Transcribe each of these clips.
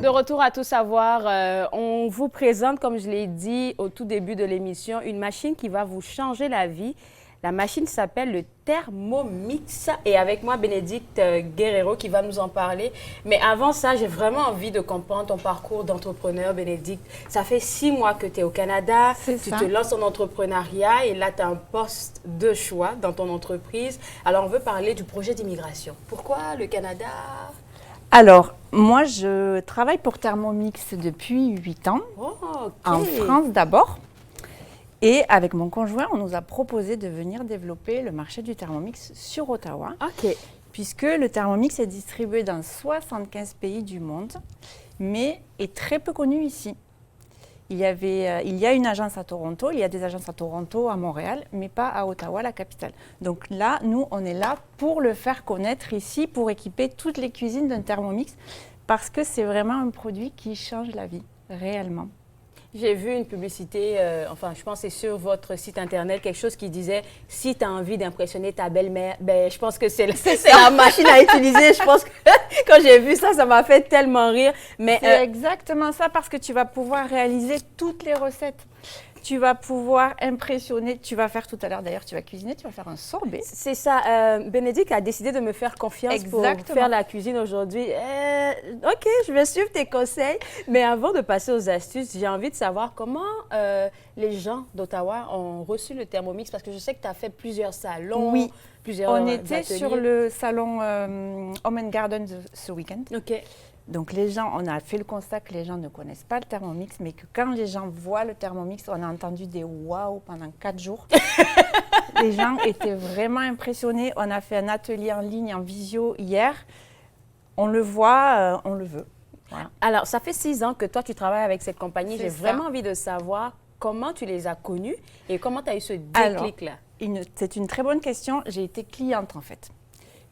De retour à Tout savoir, on vous présente, comme je l'ai dit au tout début de l'émission, une machine qui va vous changer la vie. La machine s'appelle le Thermomix et avec moi, Bénédicte Guerrero qui va nous en parler. Mais avant ça, j'ai vraiment envie de comprendre ton parcours d'entrepreneur, Bénédicte. Ça fait 6 mois que tu es au Canada, tu te lances en entrepreneuriat et là, tu as un poste de choix dans ton entreprise. Alors, on veut parler du projet d'immigration. Pourquoi le Canada? Alors, moi, je travaille pour Thermomix depuis 8 ans, en France d'abord. Et avec mon conjoint, on nous a proposé de venir développer le marché du Thermomix sur Ottawa. Puisque le Thermomix est distribué dans 75 pays du monde, mais est très peu connu ici. Il y a une agence à Toronto, il y a des agences à Toronto, à Montréal, mais pas à Ottawa, la capitale. Donc là, nous, on est là pour le faire connaître ici, pour équiper toutes les cuisines d'un Thermomix, parce que c'est vraiment un produit qui change la vie, réellement. J'ai vu une publicité, je pense que c'est sur votre site internet, quelque chose qui disait « Si tu as envie d'impressionner ta belle-mère, ben, je pense que c'est la machine à utiliser. » Je pense que quand j'ai vu ça, ça m'a fait tellement rire. C'est exactement ça, parce que tu vas pouvoir réaliser toutes les recettes. Tu vas pouvoir impressionner. Tu vas faire tout à l'heure, d'ailleurs, tu vas cuisiner, tu vas faire un sorbet. C'est ça. Bénédicte a décidé de me faire confiance pour faire la cuisine aujourd'hui. OK, je vais suivre tes conseils. Mais avant de passer aux astuces, j'ai envie de savoir comment les gens d'Ottawa ont reçu le Thermomix, parce que je sais que tu as fait plusieurs salons, plusieurs on était sur le salon Home and Garden ce week-end. Donc les gens, on a fait le constat que les gens ne connaissent pas le Thermomix, mais que quand les gens voient le Thermomix, on a entendu des waouh pendant 4 jours. Les gens étaient vraiment impressionnés. On a fait un atelier en ligne, en visio hier. On le voit, on le veut. Voilà. Alors, ça fait 6 ans que toi, tu travailles avec cette compagnie. J'ai vraiment envie de savoir comment tu les as connus et comment tu as eu ce déclic-là. C'est une très bonne question. J'ai été cliente, en fait.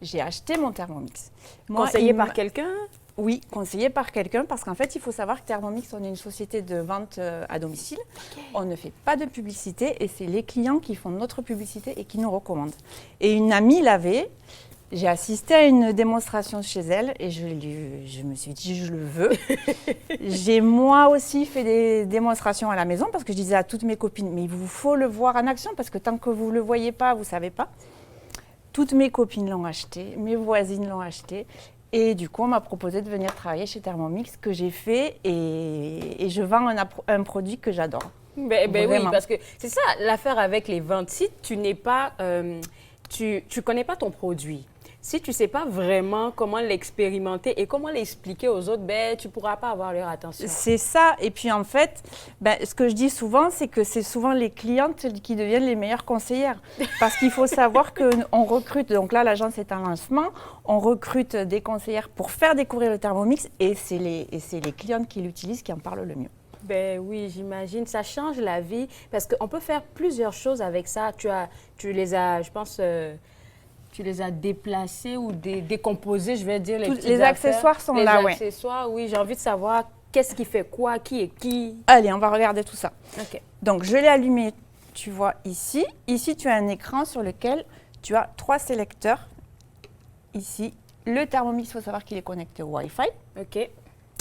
J'ai acheté mon Thermomix. Conseillé par quelqu'un? Oui, conseillé par quelqu'un, parce qu'en fait, il faut savoir que Thermomix, on est une société de vente à domicile. On ne fait pas de publicité et c'est les clients qui font notre publicité et qui nous recommandent. Et une amie l'avait. J'ai assisté à une démonstration chez elle et je me suis dit, je le veux. J'ai moi aussi fait des démonstrations à la maison parce que je disais à toutes mes copines, mais il vous faut le voir en action parce que tant que vous ne le voyez pas, vous ne savez pas. Toutes mes copines l'ont acheté, mes voisines l'ont acheté. Et du coup, on m'a proposé de venir travailler chez Thermomix, que j'ai fait, et je vends un produit que j'adore. Oui, parce que c'est ça l'affaire avec les ventes. Si tu n'es pas, tu connais pas ton produit, si tu ne sais pas vraiment comment l'expérimenter et comment l'expliquer aux autres, ben, tu ne pourras pas avoir leur attention. C'est ça. Et puis en fait, ce que je dis souvent, c'est que c'est souvent les clientes qui deviennent les meilleures conseillères. Parce qu'il faut savoir qu'on recrute, donc là l'agence est en lancement, on recrute des conseillères pour faire découvrir le Thermomix et c'est les clientes qui l'utilisent qui en parlent le mieux. Ben oui, j'imagine. Ça change la vie parce qu'on peut faire plusieurs choses avec ça. Tu les as, je pense... tu les as déplacés ou décomposés, je vais dire. Les accessoires sont là, oui. Les accessoires, oui. J'ai envie de savoir qu'est-ce qui fait quoi, qui est qui. Allez, on va regarder tout ça. Donc, je l'ai allumé, tu vois, ici. Ici, tu as un écran sur lequel tu as 3 sélecteurs. Ici, le Thermomix, il faut savoir qu'il est connecté au Wi-Fi.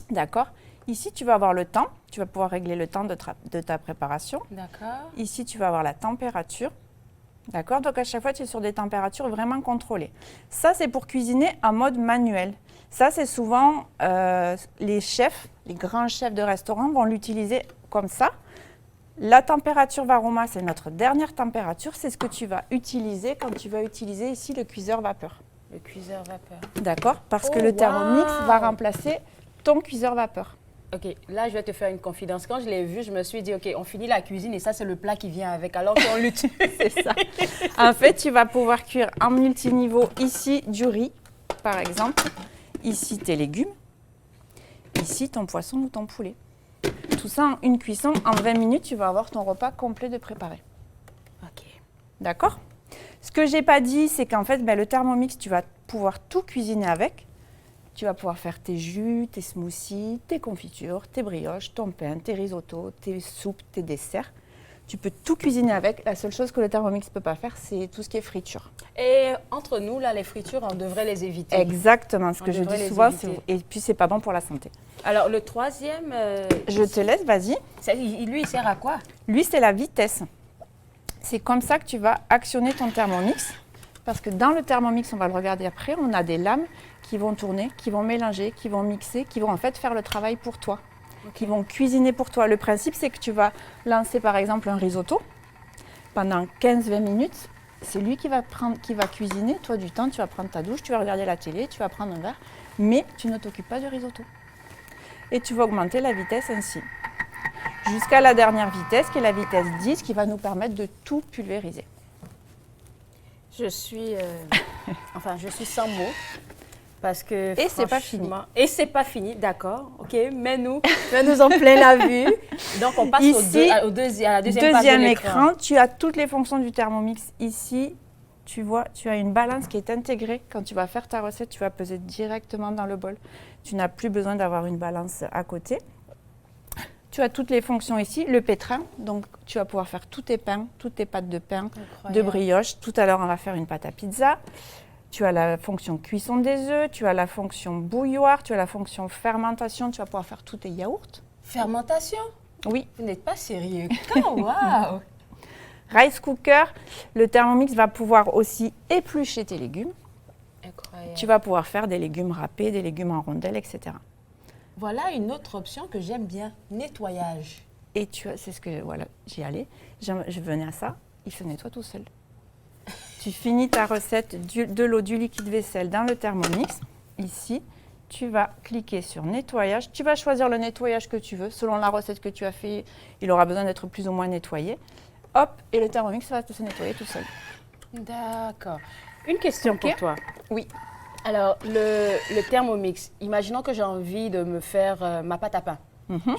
D'accord. Ici, tu vas avoir le temps. Tu vas pouvoir régler le temps de ta préparation. D'accord. Ici, tu vas avoir la température. D'accord, donc à chaque fois, tu es sur des températures vraiment contrôlées. Ça, c'est pour cuisiner en mode manuel. Ça, c'est souvent les chefs, les grands chefs de restaurant vont l'utiliser comme ça. La température varoma, c'est notre dernière température. C'est ce que tu vas utiliser quand tu vas utiliser ici le cuiseur vapeur. Le cuiseur vapeur. D'accord, parce que le Thermomix va remplacer ton cuiseur vapeur. OK, là, je vais te faire une confidence. Quand je l'ai vu, je me suis dit, OK, on finit la cuisine et ça, c'est le plat qui vient avec. Alors qu'on l'utilise. C'est ça. En fait, tu vas pouvoir cuire en multiniveau ici du riz, par exemple. Ici, tes légumes. Ici, ton poisson ou ton poulet. Tout ça en une cuisson. En 20 minutes, tu vas avoir ton repas complet de préparé. OK. D'accord? Ce que je n'ai pas dit, c'est qu'en fait, le Thermomix, tu vas pouvoir tout cuisiner avec. Tu vas pouvoir faire tes jus, tes smoothies, tes confitures, tes brioches, ton pain, tes risottos, tes soupes, tes desserts. Tu peux tout cuisiner avec. La seule chose que le Thermomix ne peut pas faire, c'est tout ce qui est friture. Et entre nous, là, les fritures, on devrait les éviter. Exactement, ce On que je devrait dis les souvent. éviter. Et puis, c'est pas bon pour la santé. Alors, le troisième, Je te laisse, vas-y. lui, il sert à quoi? Lui, c'est la vitesse. C'est comme ça que tu vas actionner ton Thermomix. Parce que dans le Thermomix, on va le regarder après, on a des lames qui vont tourner, qui vont mélanger, qui vont mixer, qui vont en fait faire le travail pour toi, qui vont cuisiner pour toi. Le principe, c'est que tu vas lancer par exemple un risotto pendant 15-20 minutes. C'est lui qui va cuisiner. Toi, du temps, tu vas prendre ta douche, tu vas regarder la télé, tu vas prendre un verre, mais tu ne t'occupes pas du risotto. Et tu vas augmenter la vitesse ainsi. Jusqu'à la dernière vitesse, qui est la vitesse 10, qui va nous permettre de tout pulvériser. Je suis, je suis sans mots. Parce que Et c'est pas fini. Et c'est pas fini, d'accord. OK, mets-nous en plein la vue. Donc, on passe Ici, à la deuxième page de l'écran. écran, tu as toutes les fonctions du Thermomix. Ici, tu vois, tu as une balance qui est intégrée. Quand tu vas faire ta recette, tu vas peser directement dans le bol. Tu n'as plus besoin d'avoir une balance à côté. Tu as toutes les fonctions ici. Le pétrin, donc tu vas pouvoir faire tous tes pains, toutes tes pâtes de pain, de brioche. Tout à l'heure, on va faire une pâte à pizza. Tu as la fonction cuisson des œufs, tu as la fonction bouilloire, tu as la fonction fermentation, tu vas pouvoir faire tous tes yaourts. Fermentation? Oui. Vous n'êtes pas sérieux. Oh, wow! Rice cooker, le Thermomix va pouvoir aussi éplucher tes légumes. Incroyable. Tu vas pouvoir faire des légumes râpés, des légumes en rondelles, etc. Voilà une autre option que j'aime bien, nettoyage. Et c'est ce que, voilà, j'y allais. Je venais à ça, il se nettoie tout seul. Tu finis ta recette de l'eau, du liquide vaisselle dans le Thermomix. Ici, tu vas cliquer sur nettoyage. Tu vas choisir le nettoyage que tu veux. Selon la recette que tu as fait, il aura besoin d'être plus ou moins nettoyé. Hop, et le Thermomix va se nettoyer tout seul. D'accord. Une question pour toi. Oui. Alors, le Thermomix, imaginons que j'ai envie de me faire ma pâte à pain.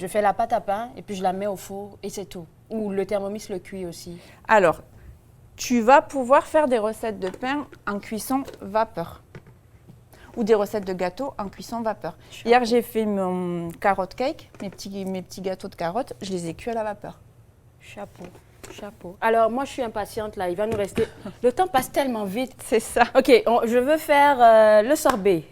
Je fais la pâte à pain et puis je la mets au four et c'est tout. Ou le Thermomix le cuit aussi. Alors, tu vas pouvoir faire des recettes de pain en cuisson vapeur ou des recettes de gâteaux en cuisson vapeur. Hier, j'ai fait mon carotte cake, mes petits gâteaux de carottes, je les ai cuits à la vapeur. Chapeau, chapeau. Alors, moi, je suis impatiente là, il va nous rester... Le temps passe tellement vite. C'est ça. OK, je veux faire le sorbet.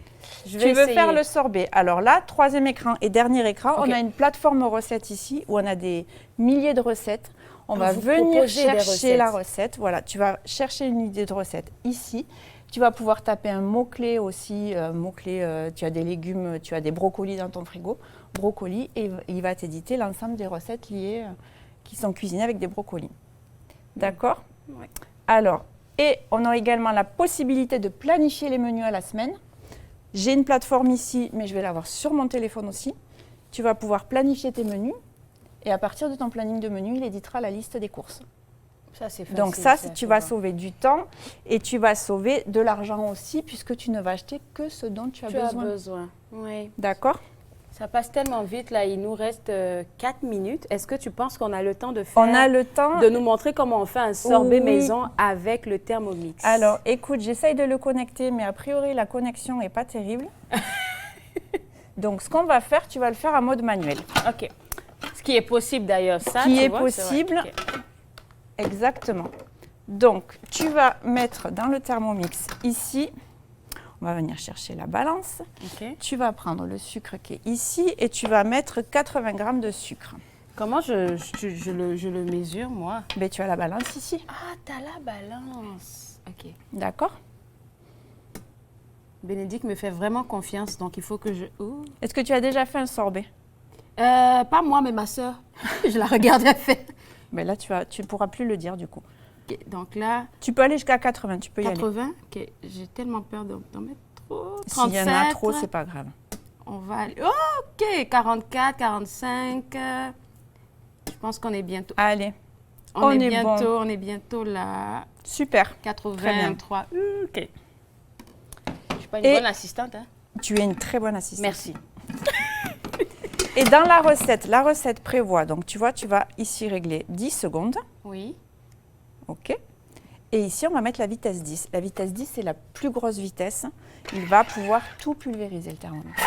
Tu veux faire le sorbet. Alors là, troisième écran et dernier écran, on a une plateforme recettes ici où on a des milliers de recettes. On va venir chercher la recette. Voilà, tu vas chercher une idée de recette ici. Tu vas pouvoir taper un mot-clé aussi. Tu as des légumes, tu as des brocolis dans ton frigo. Brocoli, et il va t'éditer l'ensemble des recettes liées qui sont cuisinées avec des brocolis. D'accord ? Oui. Alors, et on a également la possibilité de planifier les menus à la semaine. J'ai une plateforme ici, mais je vais l'avoir sur mon téléphone aussi. Tu vas pouvoir planifier tes menus. Et à partir de ton planning de menu, il éditera la liste des courses. Ça, c'est facile. Donc ça, tu vas sauver du temps et tu vas sauver de l'argent aussi puisque tu ne vas acheter que ce dont tu as besoin. Oui. D'accord ? Ça passe tellement vite, là, il nous reste 4 minutes. Est-ce que tu penses qu'on a le temps de faire... On a le temps de nous montrer comment on fait un sorbet Oui. maison avec le Thermomix. Alors, écoute, j'essaye de le connecter, mais a priori, la connexion n'est pas terrible. Donc, ce qu'on va faire, tu vas le faire en mode manuel. OK. Ce qui est possible d'ailleurs, ça. Qui tu est vois, possible. Okay. Exactement. Donc, tu vas mettre dans le Thermomix ici, on va venir chercher la balance. Okay. Tu vas prendre le sucre qui est ici et tu vas mettre 80 g de sucre. Comment je le mesure, moi? Ben, tu as la balance ici. Ah, tu as la balance. OK. D'accord. Bénédicte me fait vraiment confiance, donc il faut que je... Ouh. Est-ce que tu as déjà fait un sorbet? Pas moi, mais ma soeur. Je la regarderai faire. Mais là, tu ne pourras plus le dire du coup. Okay, donc là... Tu peux aller jusqu'à 80, tu peux y 80? aller. OK. J'ai tellement peur d'en mettre trop. 37. S'il y en a trop, c'est pas grave. On va aller... Oh, OK. 44, 45. Je pense qu'on est bientôt... Allez. On est bientôt là. Super. 83. OK. Je suis pas une bonne assistante, hein? Tu es une très bonne assistante. Merci. Et dans la recette prévoit, donc tu vois, tu vas ici régler 10 secondes. Oui. OK. Et ici, on va mettre la vitesse 10. La vitesse 10, c'est la plus grosse vitesse. Il va pouvoir tout pulvériser, le thermomètre.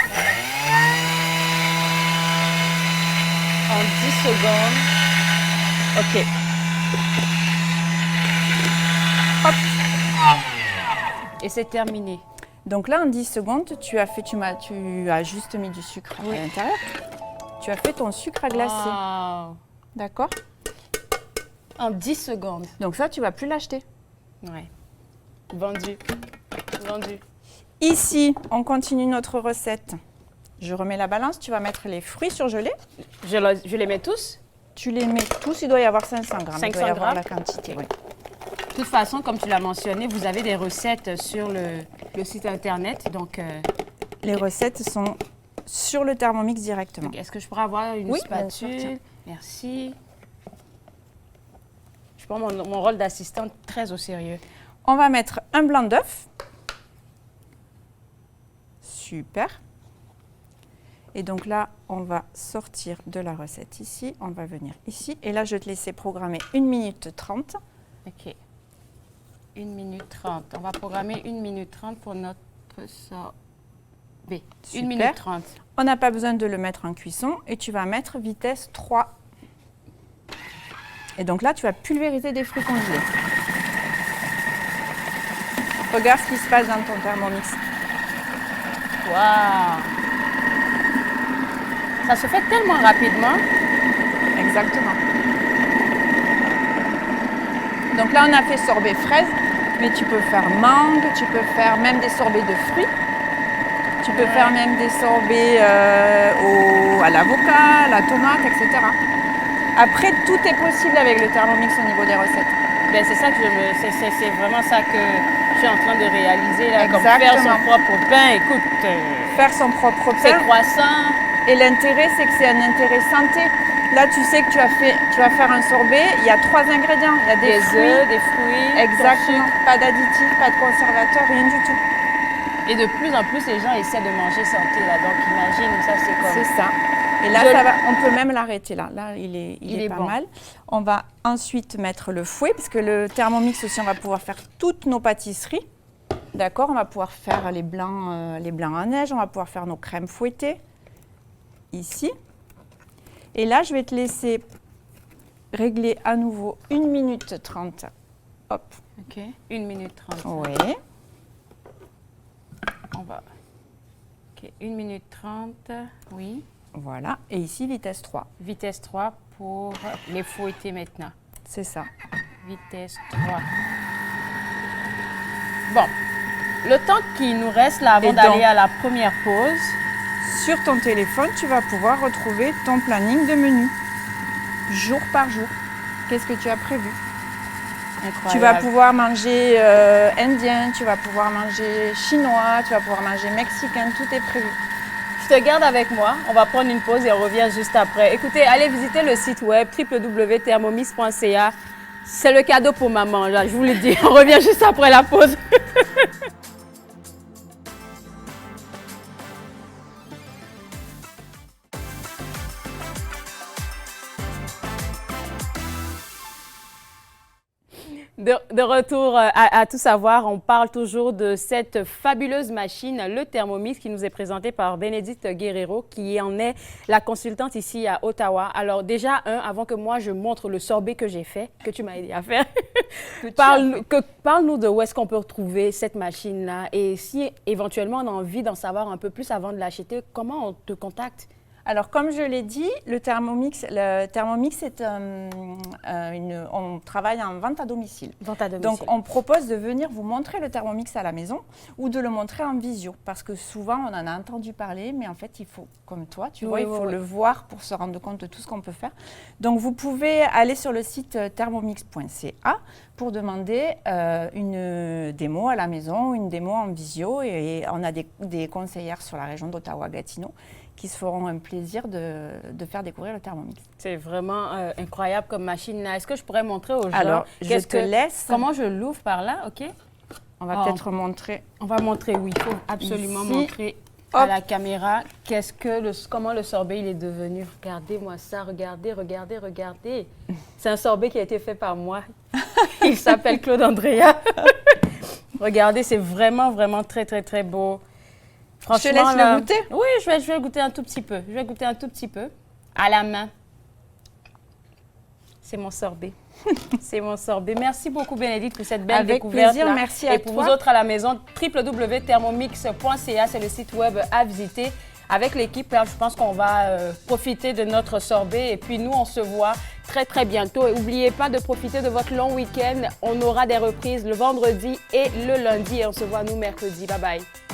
En 10 secondes. OK. Hop. Et c'est terminé. Donc là, en 10 secondes, tu as juste mis du sucre à l'intérieur. Tu as fait ton sucre à glacer. Wow. D'accord? En 10 secondes. Donc ça, tu ne vas plus l'acheter. Ouais. Vendu. Vendu. Ici, on continue notre recette. Je remets la balance. Tu vas mettre les fruits surgelés. Je les mets tous? Tu les mets tous. Il doit y avoir 500 grammes. 500 il doit y avoir grammes. la quantité, oui. De toute façon, comme tu l'as mentionné, vous avez des recettes sur le site internet. Donc, les recettes sont sur le Thermomix directement. est-ce que je pourrais avoir une Oui, bien sûr, spatule? tiens. Merci. Je prends mon rôle d'assistante très au sérieux. On va mettre un blanc d'œuf. Super. Et donc là, on va sortir de la recette ici. On va venir ici. Et là, je vais te laisser programmer 1 minute 30. OK. 1 minute 30. On va programmer 1 minute 30 pour notre sorbet. 1 Super. minute 30. On n'a pas besoin de le mettre en cuisson. Et tu vas mettre vitesse 3. Et donc là, tu vas pulvériser des fruits congelés. Regarde ce qui se passe dans ton Thermomix. Waouh! Ça se fait tellement rapidement. Exactement. Donc là, on a fait sorbet fraise, mais tu peux faire mangue, tu peux faire même des sorbets de fruits. Tu peux faire même des sorbets à l'avocat, à la tomate, etc. Après, tout est possible avec le Thermomix au niveau des recettes. Ben, c'est ça que c'est vraiment ça que je suis en train de réaliser là, comme Exactement. faire son propre pain. Écoute, Faire son propre c'est pain. croissant. Et l'intérêt, c'est que c'est un intérêt santé. Là, tu sais que tu vas faire un sorbet, il y a 3 ingrédients. Il y a des fruits. Œufs, des fruits. Exactement. Pas d'additifs, pas de conservateurs, rien du tout. Et de plus en plus, les gens essaient de manger santé là. Donc imagine, ça c'est comme. C'est ça. Et là, ça va, on peut même l'arrêter là. Là, il est pas bon. mal. On va ensuite mettre le fouet, parce que le Thermomix aussi, on va pouvoir faire toutes nos pâtisseries. D'accord? On va pouvoir faire les blancs en neige, on va pouvoir faire nos crèmes fouettées. Ici. Et là, je vais te laisser régler à nouveau 1 minute 30. Hop. OK. 1 minute 30. Oui. On va. OK. 1 minute 30. Oui. Voilà. Et ici, vitesse 3. Vitesse 3 pour les fouetter maintenant. C'est ça. Vitesse 3. Bon. Le temps qui nous reste là avant Et d'aller donc- à la première pause. Sur ton téléphone, tu vas pouvoir retrouver ton planning de menu, jour par jour. Qu'est-ce que tu as prévu? Incroyable. Tu vas pouvoir manger indien, tu vas pouvoir manger chinois, tu vas pouvoir manger mexicain, tout est prévu. Je te garde avec moi. On va prendre une pause et on revient juste après. Écoutez, allez visiter le site web www.thermomix.ca. C'est le cadeau pour maman, là, je vous le dis. On revient juste après la pause. De retour à Tout savoir, on parle toujours de cette fabuleuse machine, le Thermomix, qui nous est présentée par Bénédicte Guerrero, qui en est la consultante ici à Ottawa. Alors déjà, avant que moi je montre le sorbet que j'ai fait, que tu m'as aidé à faire, parle-nous de où est-ce qu'on peut retrouver cette machine-là et si éventuellement on a envie d'en savoir un peu plus avant de l'acheter, comment on te contacte? Alors, comme je l'ai dit, le Thermomix est on travaille en vente à domicile. Vente à domicile. Donc, on propose de venir vous montrer le Thermomix à la maison ou de le montrer en visio. Parce que souvent, on en a entendu parler, mais en fait, il faut, comme toi, tu vois, il faut le voir pour se rendre compte de tout ce qu'on peut faire. Donc, vous pouvez aller sur le site thermomix.ca pour demander une démo à la maison, une démo en visio. Et on a des conseillères sur la région d'Ottawa-Gatineau qui se feront un plaisir de faire découvrir le Thermomix. C'est vraiment incroyable comme machine. Est-ce que je pourrais montrer aux gens? Alors, je te laisse. Comment je l'ouvre par là, OK? On va peut-être montrer. On va montrer, oui. Il faut absolument Ici. montrer à la caméra comment le sorbet il est devenu. Regardez-moi ça, regardez. C'est un sorbet qui a été fait par moi. Il s'appelle Claude Andrea. Regardez, c'est vraiment, vraiment très, très, très beau. Franchement, je te laisse le goûter? Oui, je vais goûter un tout petit peu. À la main. C'est mon sorbet. C'est mon sorbet. Merci beaucoup, Bénédicte, pour cette belle Avec découverte. plaisir, merci à Et pour toi. vous autres à la maison, www.thermomix.ca, c'est le site web à visiter. Avec l'équipe, là, je pense qu'on va profiter de notre sorbet. Et puis, nous, on se voit très, très bientôt. Et n'oubliez pas de profiter de votre long week-end. On aura des reprises le vendredi et le lundi. Et on se voit, nous, mercredi. Bye bye.